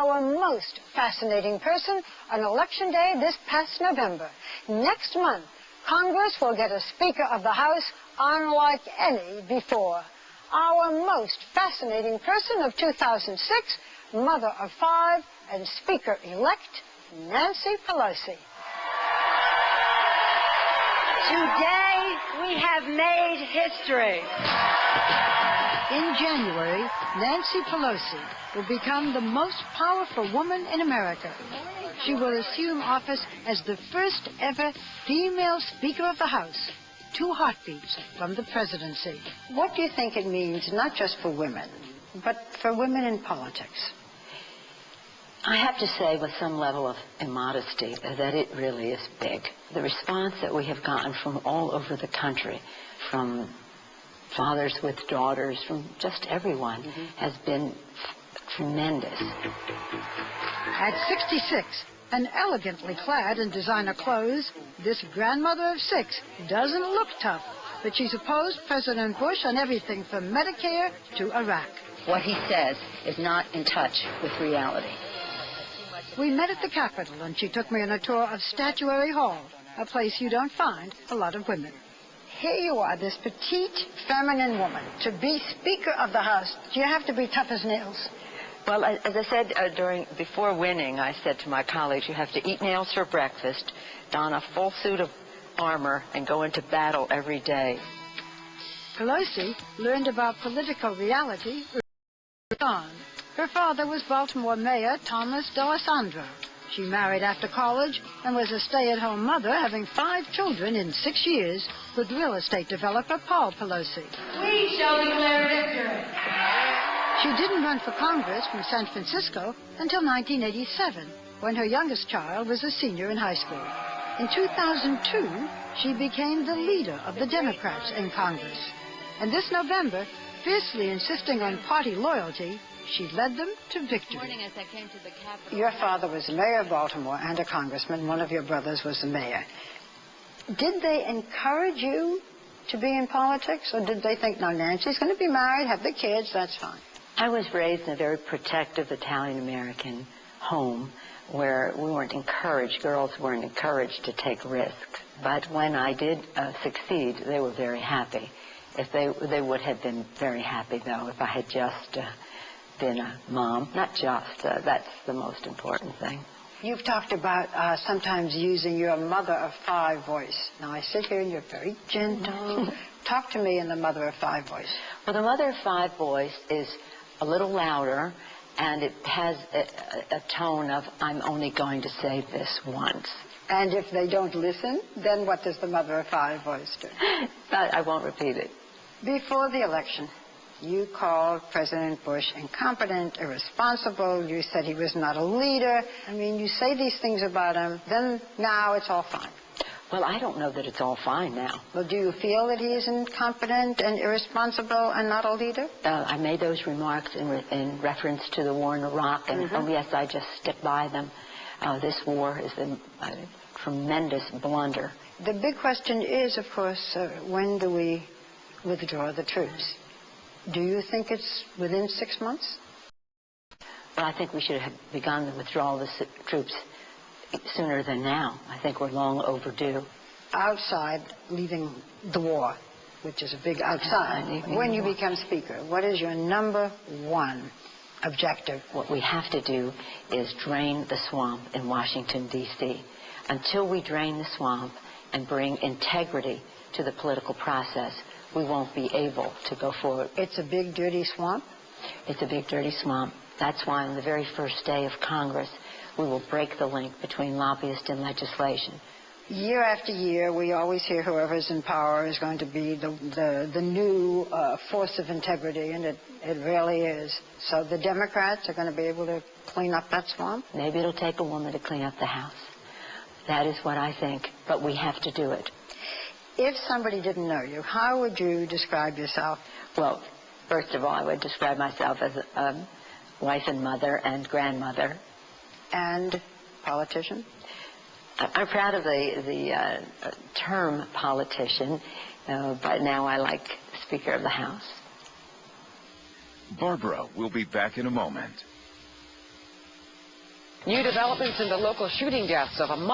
Our most fascinating person on Election Day this past November. Next month, Congress will get a Speaker of the House unlike any before. Our most fascinating person of 2006, mother of 5 and Speaker-elect Nancy Pelosi. Today, we have made history. In January, Nancy Pelosi will become the most powerful woman in America. She will assume office as the first ever female Speaker of the House, 2 heartbeats from the presidency. What do you think it means, not just for women, but for women in politics? I have to say with some level of immodesty that it really is big. The response that we have gotten from all over the country, from fathers with daughters, from just everyone, has been tremendous. At 66, and elegantly clad in designer clothes, this grandmother of 6 doesn't look tough, but she's opposed President Bush on everything from Medicare to Iraq. What he says is not in touch with reality. We met at the Capitol, and she took me on a tour of Statuary Hall, a place you don't find a lot of women. Here you are, this petite, feminine woman. To be Speaker of the House, do you have to be tough as nails? Well, as I said before winning, I said to my colleagues, you have to eat nails for breakfast, don a full suit of armor, and go into battle every day. Pelosi learned about political reality early on. Her father was Baltimore Mayor Thomas D'Alessandro. She married after college and was a stay-at-home mother, having 5 children in 6 years with real estate developer Paul Pelosi. We shall declare victory. She didn't run for Congress from San Francisco until 1987, when her youngest child was a senior in high school. In 2002, she became the leader of the Democrats in Congress. And this November, fiercely insisting on party loyalty, she led them to victory. As I came to the Capitol. Your father was the mayor of Baltimore and a congressman. One of your brothers was the mayor. Did they encourage you to be in politics, or did they think, no, Nancy's going to be married, have the kids, that's fine? I was raised in a very protective Italian-American home where we weren't encouraged, girls weren't encouraged to take risks. But when I did succeed, they were very happy. If they would have been very happy, though, if I had just been a mom. Not just, that's the most important thing. You've talked about sometimes using your mother of 5 voice. Now, I sit here and you're very gentle. Talk to me in the mother of 5 voice. Well, the mother of 5 voice is a little louder, and it has a tone of, I'm only going to say this once. And if they don't listen, then what does the mother of 5 voice do? I won't repeat it. Before the election, you called President Bush incompetent, irresponsible. You said he was not a leader. I mean, you say these things about him, then now it's all fine. Well, I don't know that it's all fine now. Well, do you feel that he is incompetent and irresponsible and not a leader? I made those remarks in reference to the war in Iraq, and oh yes, I just stick by them. This war has been a tremendous blunder. The big question is, of course, when do we withdraw the troops? Do you think it's within 6 months? Well, I think we should have begun the withdrawal of the troops sooner than now. I think we're long overdue. Outside, leaving the war, which is a big outside, when you become Speaker, what is your number 1 objective? What we have to do is drain the swamp in Washington, D.C. Until we drain the swamp and bring integrity to the political process, we won't be able to go forward. It's a big, dirty swamp? It's a big, dirty swamp. That's why on the very first day of Congress, we will break the link between lobbyists and legislation. Year after year, we always hear whoever's in power is going to be the new force of integrity, and it really is. So the Democrats are going to be able to clean up that swamp? Maybe it'll take a woman to clean up the house. That is what I think, but we have to do it. If somebody didn't know you, how would you describe yourself? Well, first of all, I would describe myself as a wife and mother and grandmother. And politician? I'm proud of the term politician, but now I like Speaker of the House. Barbara will be back in a moment. New developments in the local shooting deaths of a mother